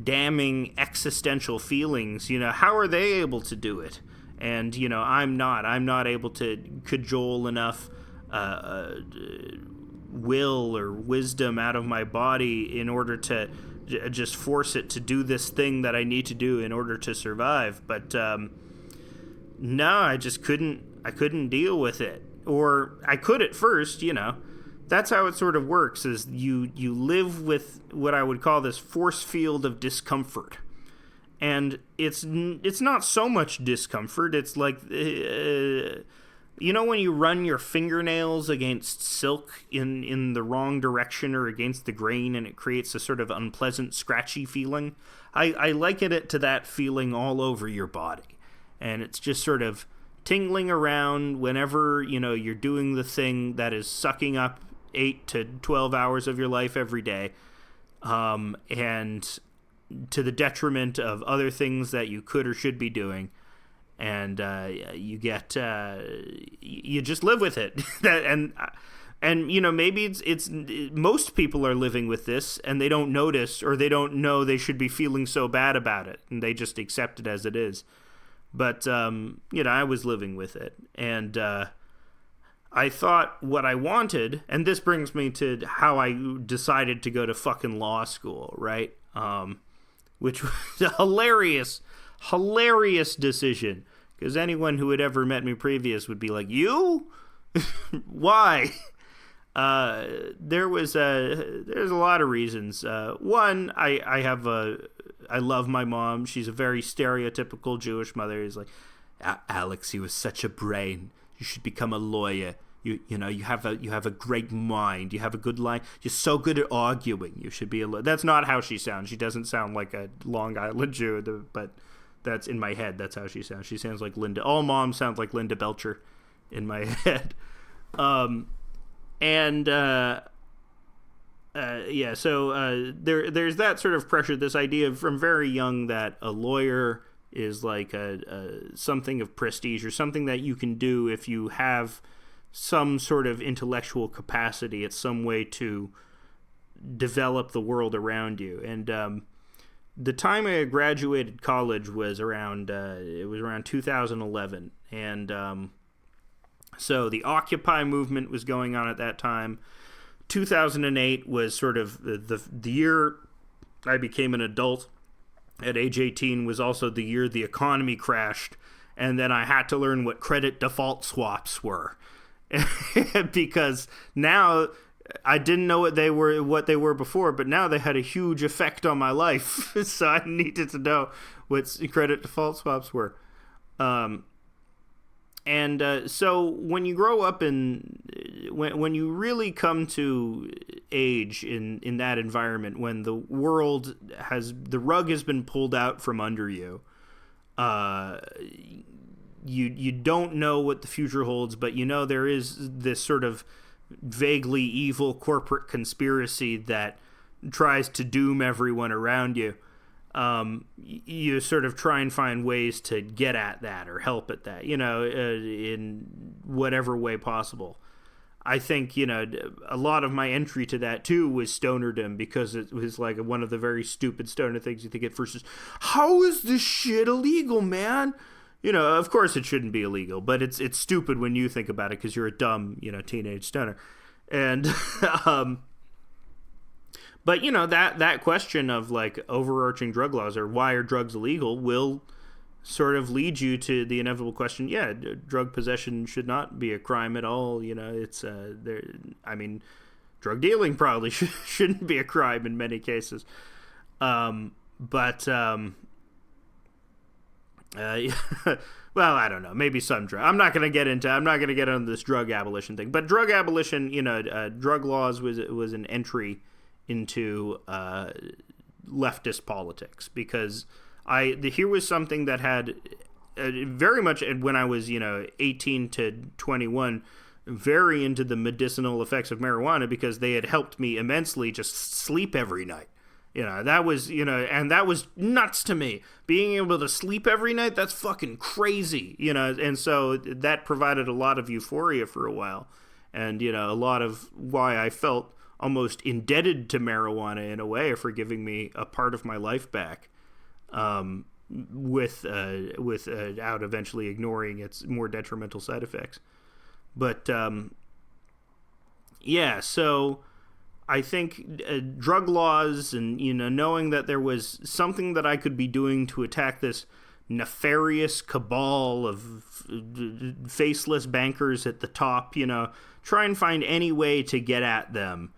damning existential feelings. How are they able to do it? And, I'm not able to cajole enough will or wisdom out of my body in order to just force it to do this thing that I need to do in order to survive. But no, I just couldn't deal with it. Or I could at first, That's how it sort of works, is you live with what I would call this force field of discomfort. And it's not so much discomfort. It's like, when you run your fingernails against silk in the wrong direction or against the grain, and it creates a sort of unpleasant, scratchy feeling? I liken it to that feeling all over your body. And it's just sort of tingling around whenever, you're doing the thing that is sucking up 8 to 12 hours of your life every day. And to the detriment of other things that you could or should be doing, and you just live with it. and maybe it's most people are living with this, and they don't notice, or they don't know they should be feeling so bad about it, and they just accept it as it is. But I was living with it, and I thought what I wanted, and this brings me to how I decided to go to fucking law school, right? Which was a hilarious decision, because anyone who had ever met me previous would be like, you? Why? There's a lot of reasons. One, I love my mom. She's a very stereotypical Jewish mother. He's like, Alex, you are such a brain. You should become a lawyer. You have a great mind. You have a good line. You're so good at arguing. You should be a lawyer. That's not how she sounds. She doesn't sound like a Long Island Jew, but that's in my head. That's how she sounds. She sounds like Linda. All moms sound like Linda Belcher in my head. So there's that sort of pressure, this idea from very young that a lawyer is like something of prestige, or something that you can do if you have some sort of intellectual capacity. It's some way to develop the world around you. And the time I graduated college was around 2011, and so the Occupy movement was going on at that time. 2008 was sort of the year I became an adult. At age 18 was also the year the economy crashed, And then I had to learn what credit default swaps were. Because now I didn't know what they were before, but now they had a huge effect on my life. So I needed to know what credit default swaps were. So when you grow up when you really come to age in that environment, when the rug has been pulled out from under you, you don't know what the future holds, but you know there is this sort of vaguely evil corporate conspiracy that tries to doom everyone around you. You sort of try and find ways to get at that or help at that, in whatever way possible. I think, a lot of my entry to that, too, was stonerdom, because it was like one of the very stupid stoner things you think at first is, how is this shit illegal, man? Of course it shouldn't be illegal, but it's stupid when you think about it because you're a dumb, teenage stoner. And, but, that question of, like, overarching drug laws or why are drugs illegal will sort of lead you to the inevitable question, drug possession should not be a crime at all. It's, drug dealing probably shouldn't be a crime in many cases. Well, I don't know. Maybe some drug. I'm not going to get into this drug abolition thing. But drug abolition, drug laws was an entry into leftist politics, because here was something that had very much, when I was 18 to 21, very into the medicinal effects of marijuana, because they had helped me immensely just sleep every night. That was, and that was nuts to me. Being able to sleep every night, that's fucking crazy, and so that provided a lot of euphoria for a while. And, a lot of why I felt almost indebted to marijuana in a way for giving me a part of my life back, without eventually ignoring its more detrimental side effects. But, so I think drug laws and, knowing that there was something that I could be doing to attack this nefarious cabal of faceless bankers at the top, try and find any way to get at them.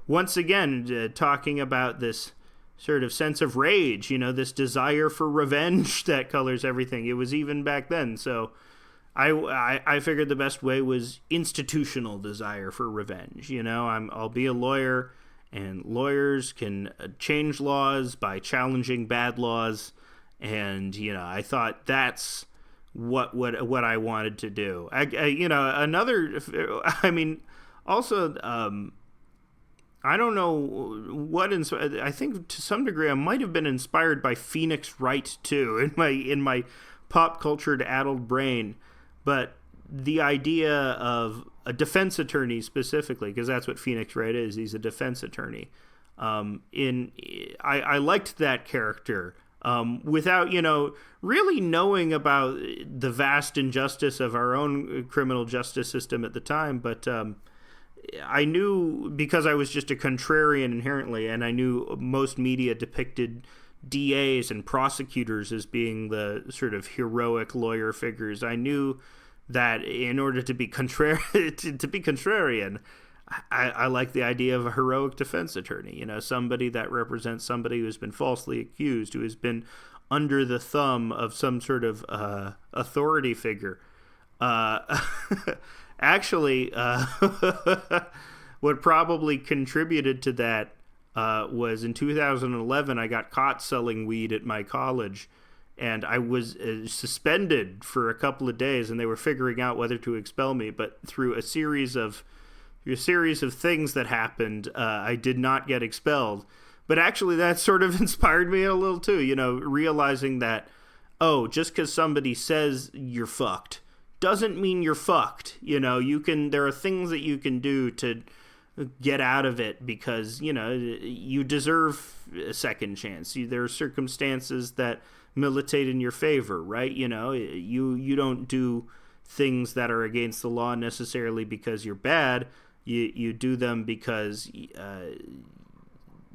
Once again, talking about this sort of sense of rage, this desire for revenge that colors everything. It was even back then. So I figured the best way was institutional desire for revenge. I'll be a lawyer, and lawyers can change laws by challenging bad laws. And, I thought that's what I wanted to do. I don't know what I think to some degree I might have been inspired by Phoenix Wright too in my pop cultured addled brain, but the idea of a defense attorney specifically, because that's what Phoenix Wright is. He's a defense attorney. I liked that character without really knowing about the vast injustice of our own criminal justice system at the time, but I knew, because I was just a contrarian inherently, and I knew most media depicted DAs and prosecutors as being the sort of heroic lawyer figures. I knew that in order to be contrarian, I like the idea of a heroic defense attorney, somebody that represents somebody who has been falsely accused, who has been under the thumb of some sort of authority figure. Actually, what probably contributed to that was in 2011, I got caught selling weed at my college, and I was suspended for a couple of days, and they were figuring out whether to expel me. But through a series of things that happened, I did not get expelled. But actually, that sort of inspired me a little too, realizing that, just because somebody says you're fucked doesn't mean you're fucked. There are things that you can do to get out of it, because, you deserve a second chance. There are circumstances that militate in your favor, right? You don't do things that are against the law necessarily because you're bad. You do them because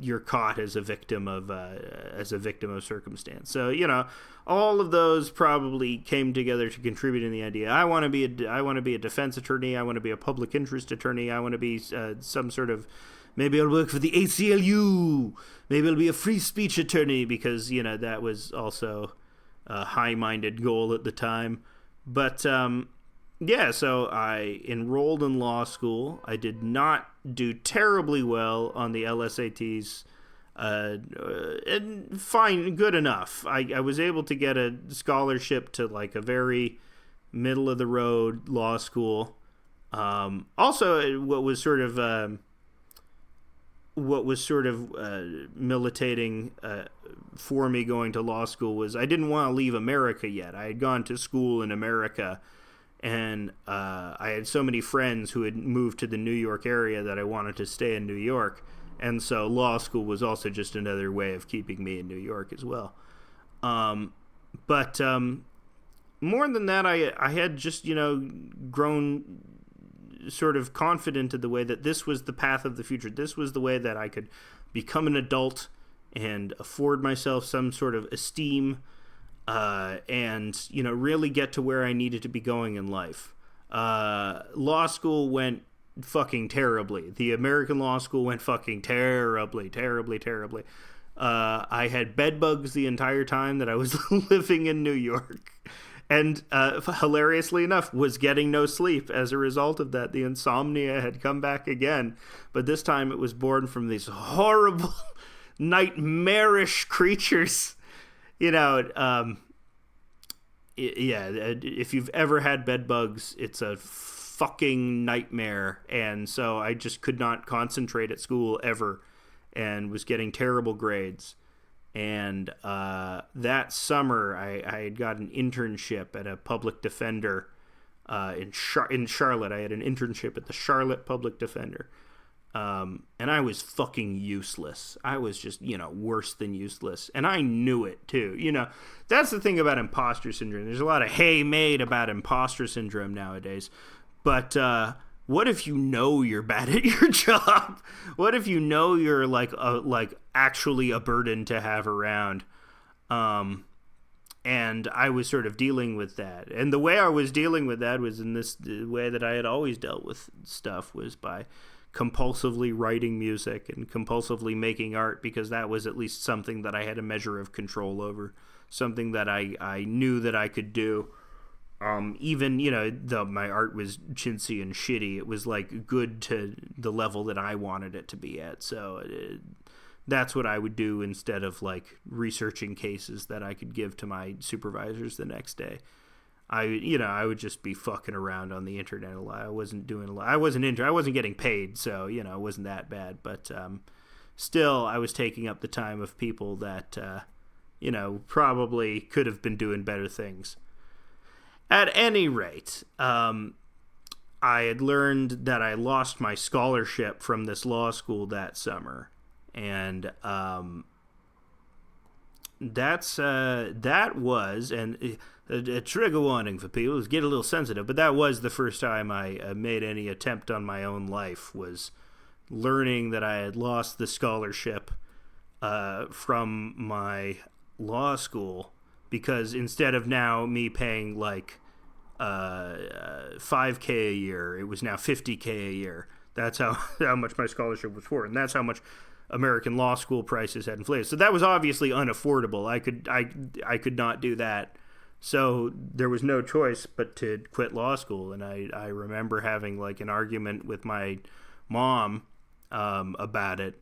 you're caught as a victim of circumstance. So, you know, all of those probably came together to contribute in the idea. I want to be a defense attorney. I want to be a public interest attorney. I want to be some sort of, maybe I'll work for the ACLU. Maybe I'll be a free speech attorney, because, you know, that was also a high-minded goal at the time. But yeah, so I enrolled in law school. I did not do terribly well on the LSATs. And fine, good enough. I was able to get a scholarship to like a very middle of the road law school. Also, what was sort of militating for me going to law school was I didn't want to leave America yet. I had gone to school in America, and I had so many friends who had moved to the New York area that I wanted to stay in New York. And so law school was also just another way of keeping me in New York as well. But more than that, I had just, you know, grown sort of confident in the way that this was the path of the future. This was the way that I could become an adult and afford myself some sort of esteem, and, you know, really get to where I needed to be going in life. Law school went fucking terribly. The American law school went fucking terribly. I had bed bugs the entire time that I was living in New York. And hilariously enough, was getting no sleep as a result of that. The insomnia had come back again. But this time it was born from these horrible, nightmarish creatures. You know, if you've ever had bed bugs, it's a fucking nightmare. And so I just could not concentrate at school ever and was getting terrible grades. And that summer, I had got an internship at a public defender in Charlotte. I had an internship at the Charlotte Public Defender. And I was fucking useless. I was just, you know, worse than useless. And I knew it, too. You know, that's the thing about imposter syndrome. There's a lot of hay made about imposter syndrome nowadays. But what if you know you're bad at your job? What if you know you're like actually a burden to have around? And I was sort of dealing with that. And the way I was dealing with that was in this way that I had always dealt with stuff, was by compulsively writing music and compulsively making art, because that was at least something that I had a measure of control over, something that I knew that I could do. Even, you know, though my art was chintzy and shitty, it was like good to the level that I wanted it to be at. So that's what I would do instead of like researching cases that I could give to my supervisors the next day. I would just be fucking around on the internet a lot. I wasn't doing a lot. I wasn't getting paid, so, you know, it wasn't that bad. But still, I was taking up the time of people that, you know, probably could have been doing better things. At any rate, I had learned that I lost my scholarship from this law school that summer, and that was, and a trigger warning for people is get a little sensitive, but that was the first time I made any attempt on my own life, was learning that I had lost the scholarship from my law school, because instead of now me paying like $5,000 a year, it was now $50,000 a year. That's how much my scholarship was for, and that's how much American law school prices had inflated. So that was obviously unaffordable. I could not do that. So there was no choice but to quit law school. And I remember having like an argument with my mom about it.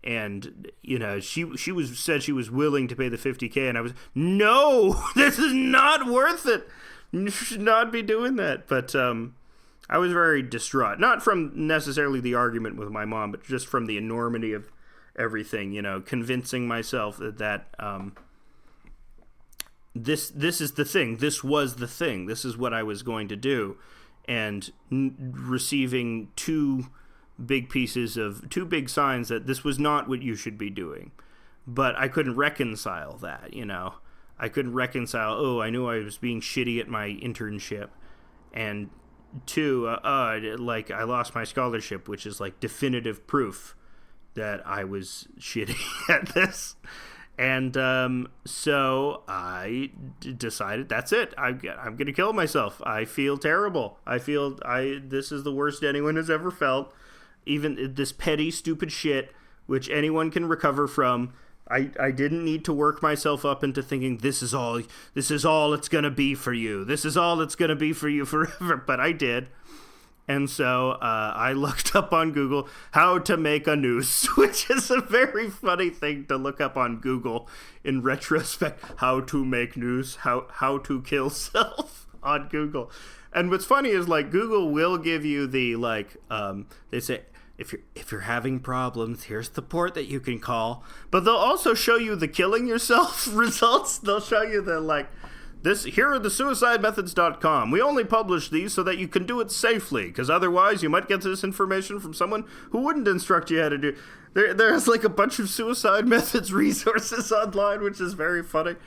And, you know, she said she was willing to pay the $50,000, and I was, no, this is not worth it. You should not be doing that. But I was very distraught, not from necessarily the argument with my mom, but just from the enormity of everything, you know, convincing myself that this is the thing. This was the thing. This is what I was going to do. And receiving two big signs that this was not what you should be doing. But I couldn't reconcile that, you know. I couldn't reconcile, I knew I was being shitty at my internship. And two, like I lost my scholarship, which is like definitive proof that I was shitty at this. And so I decided, that's it. I'm going to kill myself. I feel terrible. This is the worst anyone has ever felt. Even this petty, stupid shit, which anyone can recover from. I didn't need to work myself up into thinking this is all it's going to be for you. This is all it's going to be for you forever. But I did. And so I looked up on Google how to make a noose, which is a very funny thing to look up on Google in retrospect. How to make noose, how to kill self on Google. And what's funny is, like, Google will give you the, like, they say, if you're having problems, here's the port that you can call. But they'll also show you the killing yourself results. They'll show you the, like, here are the suicidemethods.com. We only publish these so that you can do it safely, because otherwise you might get this information from someone who wouldn't instruct you how to do. There's like a bunch of suicide methods resources online, which is very funny.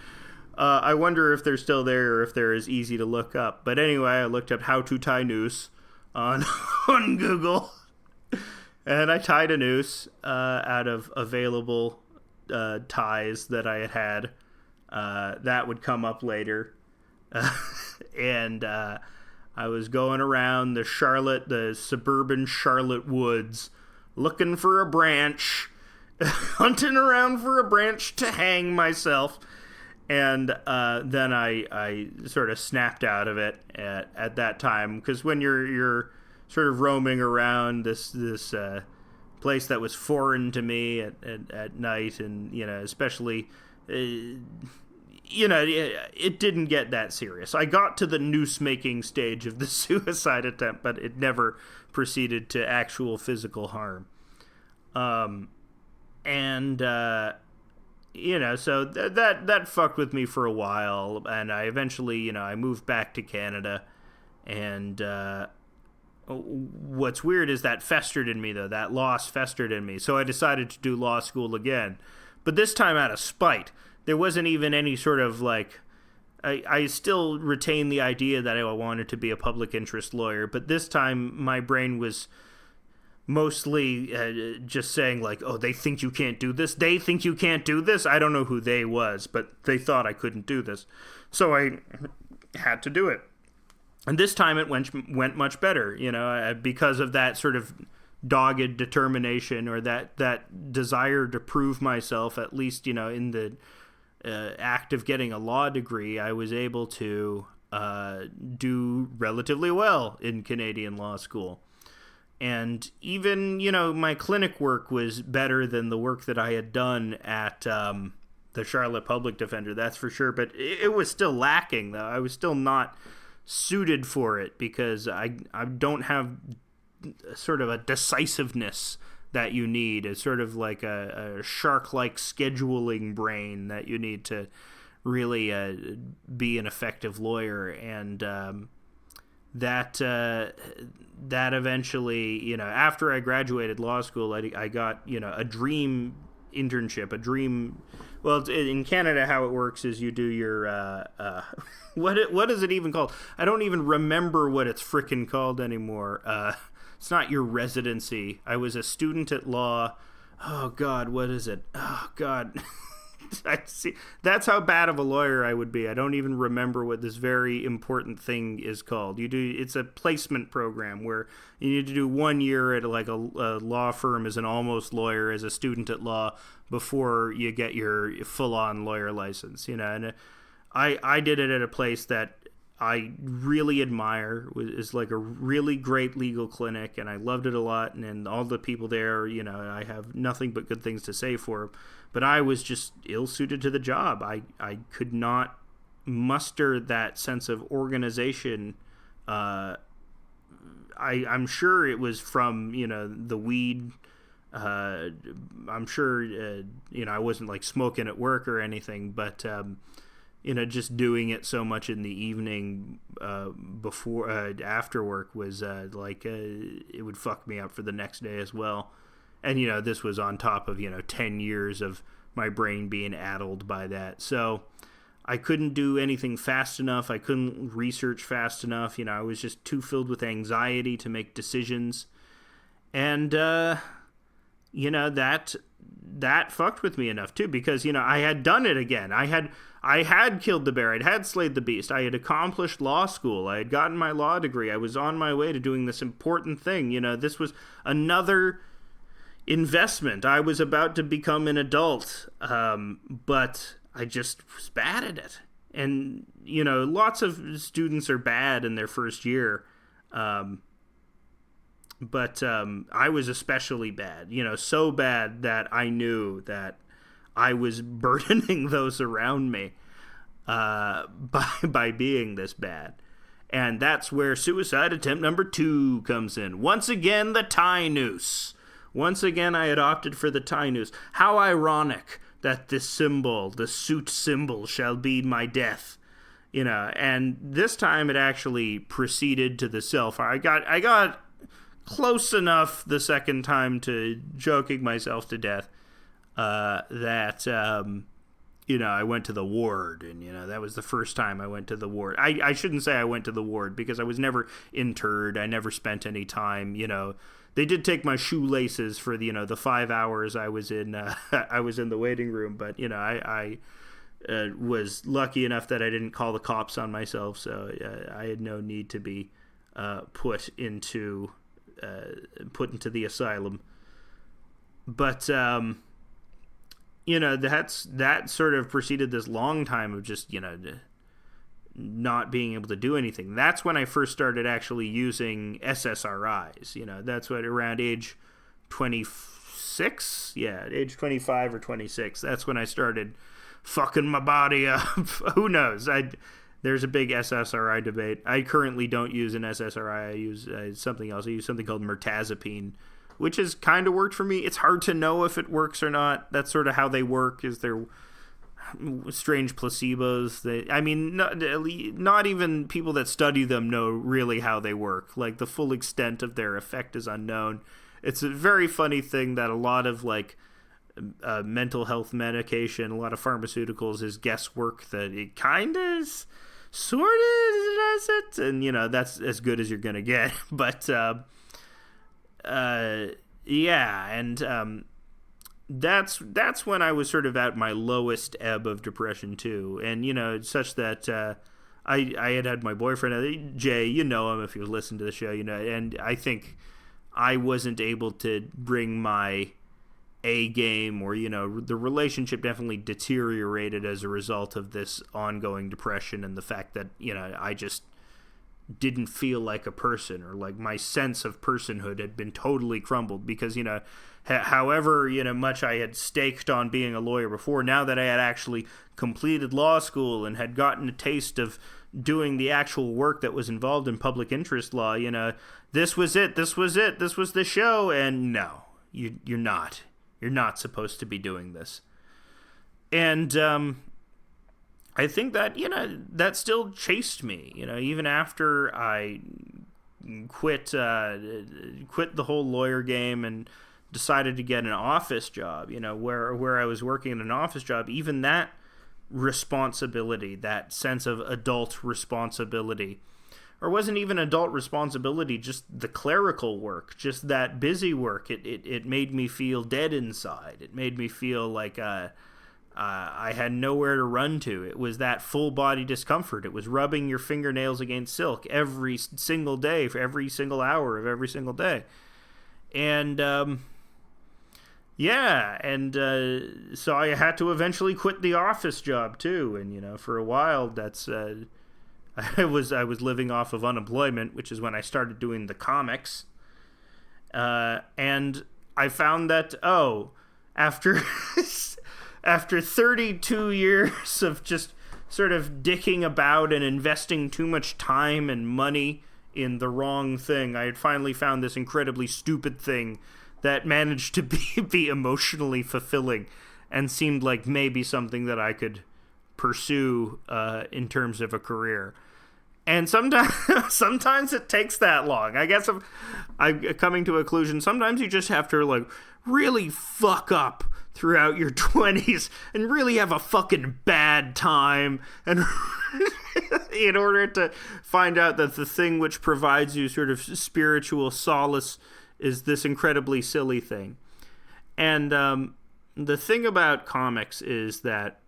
I wonder if they're still there or if they're as easy to look up. But anyway, I looked up how to tie noose on on Google, and I tied a noose out of available ties that I had. That would come up later. And I was going around the suburban Charlotte woods, looking for a branch, hunting around for a branch to hang myself. And then I sort of snapped out of it at that time, because when you're sort of roaming around this place that was foreign to me at night, and especially. It didn't get that serious. I got to the noose-making stage of the suicide attempt, but it never proceeded to actual physical harm. So that fucked with me for a while, and I eventually, I moved back to Canada, and what's weird is that festered in me, though. That loss festered in me, so I decided to do law school again, but this time out of spite. There wasn't even any sort of, like, I still retain the idea that I wanted to be a public interest lawyer, but this time my brain was mostly just saying, like, oh, they think you can't do this? They think you can't do this? I don't know who they was, but they thought I couldn't do this. So I had to do it. And this time it went much better, because of that sort of dogged determination, or that desire to prove myself, at least, in the act of getting a law degree. I was able to do relatively well in Canadian law school. And even, my clinic work was better than the work that I had done at the Charlotte Public Defender, that's for sure. But it was still lacking, though. I was still not suited for it, because I don't have sort of a decisiveness that you need. It's sort of like a shark-like scheduling brain that you need to really be an effective lawyer. And that eventually, after I graduated law school, I got, a dream internship, well, in Canada, how it works is you do your, what is it even called? I don't even remember what it's frickin' called anymore. It's not your residency. I was a student at law. Oh, God, what is it? Oh, God. See, that's how bad of a lawyer I would be. I don't even remember what this very important thing is called. It's a placement program where you need to do 1 year at like a law firm as an almost lawyer, as a student at law, before you get your full-on lawyer license. And I did it at a place that I really admire. Is like a really great legal clinic, and I loved it a lot, and all the people there, I have nothing but good things to say for them. But I was just ill-suited to the job. I could not muster that sense of organization. I'm sure it was from, the weed. I'm sure, I wasn't like smoking at work or anything, but just doing it so much in the evening before after work was it would fuck me up for the next day as well. And this was on top of 10 years of my brain being addled by that. So I couldn't do anything fast enough. I couldn't research fast enough. I was just too filled with anxiety to make decisions. And that fucked with me enough too, because I had done it again. I had killed the bear. I had slayed the beast. I had accomplished law school. I had gotten my law degree. I was on my way to doing this important thing. This was another investment. I was about to become an adult, but I just was bad at it. And lots of students are bad in their first year. But I was especially bad, so bad that I knew that I was burdening those around me by being this bad. And that's where suicide attempt number 2 comes in. Once again, the tie noose. Once again, I had opted for the tie noose. How ironic that this symbol, the suit symbol, shall be my death. And this time it actually proceeded to the self. I got close enough the second time to joking myself to death that I went to the ward, and that was the first time I went to the ward. I shouldn't say I went to the ward, because I was never interred. I never spent any time. They did take my shoelaces for the 5 hours I was in the waiting room, but I was lucky enough that I didn't call the cops on myself, so I had no need to be put into the asylum. But that sort of preceded this long time of just not being able to do anything. That's when I first started actually using SSRIs. That's what, around age 26, age 25 or 26. That's when I started fucking my body up. Who knows? There's a big SSRI debate. I currently don't use an SSRI. I use something else. I use something called mirtazapine, which has kind of worked for me. It's hard to know if it works or not. That's sort of how they work, is they're strange placebos. Not even people that study them know really how they work. Like, the full extent of their effect is unknown. It's a very funny thing that a lot of mental health medication, a lot of pharmaceuticals, is guesswork, that it kind of sort of does it, and that's as good as you're gonna get. But that's when I was sort of at my lowest ebb of depression too, and such that I had my boyfriend Jay, him if you listen to the show, and I think I wasn't able to bring my A game, or the relationship definitely deteriorated as a result of this ongoing depression, and the fact that I just didn't feel like a person, or like my sense of personhood had been totally crumbled, because however much I had staked on being a lawyer before, now that I had actually completed law school and had gotten a taste of doing the actual work that was involved in public interest law, this was it, this was the show, and no, you're not. You're not supposed to be doing this. And I think that, that still chased me, even after I quit the whole lawyer game and decided to get an office job, where I was working in an office job. Even that responsibility, that sense of adult responsibility, or wasn't even adult responsibility, just the clerical work, just that busy work, it made me feel dead inside. It made me feel like I had nowhere to run to. It was that full body discomfort. It was rubbing your fingernails against silk every single day, for every single hour of every single day. And so I had to eventually quit the office job too. And for a while, that's I was living off of unemployment, which is when I started doing the comics. And I found that after 32 years of just sort of dicking about and investing too much time and money in the wrong thing, I had finally found this incredibly stupid thing that managed to be emotionally fulfilling and seemed like maybe something that I could pursue in terms of a career. And sometimes it takes that long. I guess I'm coming to a conclusion. Sometimes you just have to really fuck up throughout your 20s and really have a fucking bad time, and in order to find out that the thing which provides you sort of spiritual solace is this incredibly silly thing. And the thing about comics is that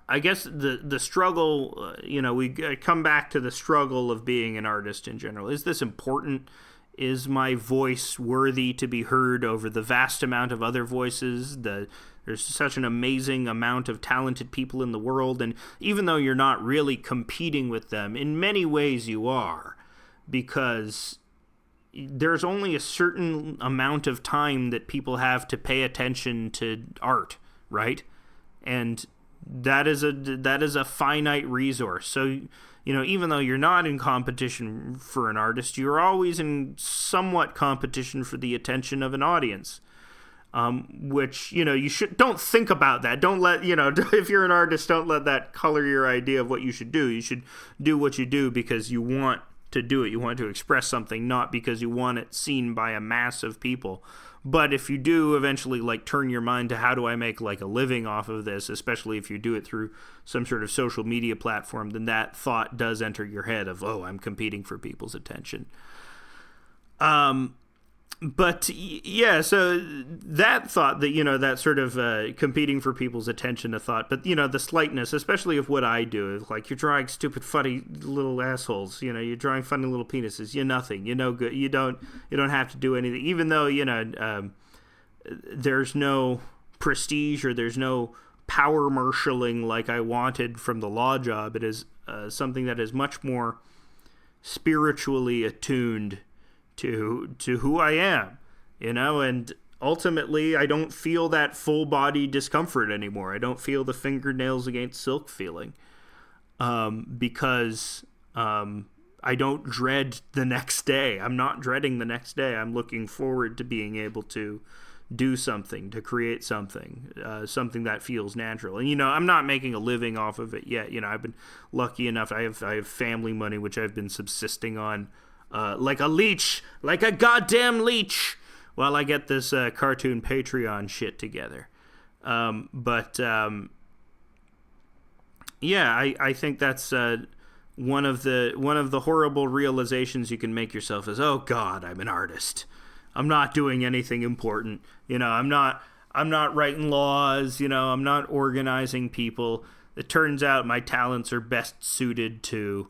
I guess the struggle, we come back to the struggle of being an artist in general. Is this important? Is my voice worthy to be heard over the vast amount of other voices? There's such an amazing amount of talented people in the world, and even though you're not really competing with them, in many ways you are, because there's only a certain amount of time that people have to pay attention to art, right? And that is a finite resource. So, even though you're not in competition for an artist, you're always in somewhat competition for the attention of an audience. Which, don't think about that. Don't let, if you're an artist, don't let that color your idea of what you should do. You should do what you do because you want to do it. You want to express something, not because you want it seen by a mass of people. But if you do eventually turn your mind to how do I make a living off of this, especially if you do it through some sort of social media platform, then that thought does enter your head of, oh, I'm competing for people's attention. But yeah, so that thought that, that sort of competing for people's attention, a thought, but the slightness, especially of what I do, you're drawing stupid, funny little assholes, you're drawing funny little penises, you're nothing, you're no good, you don't have to do anything, even though, there's no prestige or there's no power marshaling like I wanted from the law job. It is something that is much more spiritually attuned to who I am, and ultimately I don't feel that full body discomfort anymore. I don't feel the fingernails against silk feeling, because I don't dread the next day. I'm not dreading the next day. I'm looking forward to being able to do something, to create something, something that feels natural. And, I'm not making a living off of it yet. I've been lucky enough. I have family money, which I've been subsisting on like a leech, like a goddamn leech, while I get this cartoon Patreon shit together. Yeah, I think that's one of the horrible realizations you can make yourself is, oh God, I'm an artist. I'm not doing anything important. I'm not writing laws. I'm not organizing people. It turns out my talents are best suited to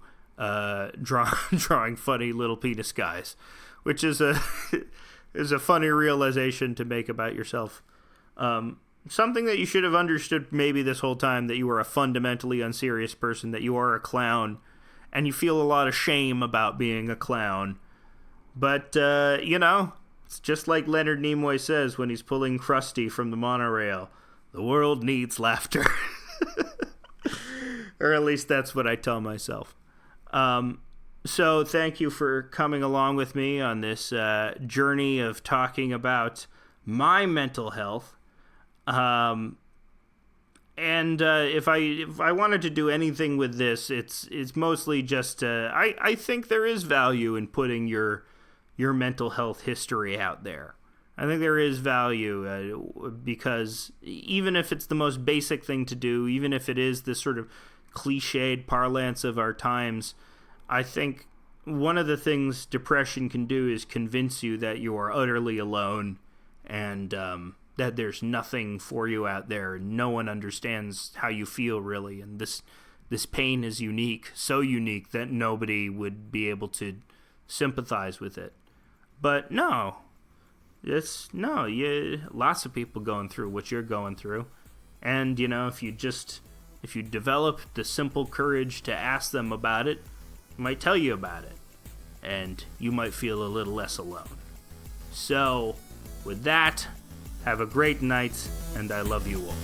drawing funny little penis guys, which is a funny realization to make about yourself. Something that you should have understood maybe this whole time, that you are a fundamentally unserious person, that you are a clown, and you feel a lot of shame about being a clown. But, it's just like Leonard Nimoy says when he's pulling Krusty from the monorail. The world needs laughter. Or at least that's what I tell myself. So thank you for coming along with me on this journey of talking about my mental health. And if I wanted to do anything with this, it's mostly just I think there is value in putting your mental health history out there. I think there is value because even if it's the most basic thing to do, even if it is this sort of cliched parlance of our times, I think one of the things depression can do is convince you that you are utterly alone and that there's nothing for you out there. No one understands how you feel, really, and this pain is unique, so unique that nobody would be able to sympathize with it. But no, lots of people going through what you're going through, and if you develop the simple courage to ask them about it, they might tell you about it, and you might feel a little less alone. So, with that, have a great night, and I love you all.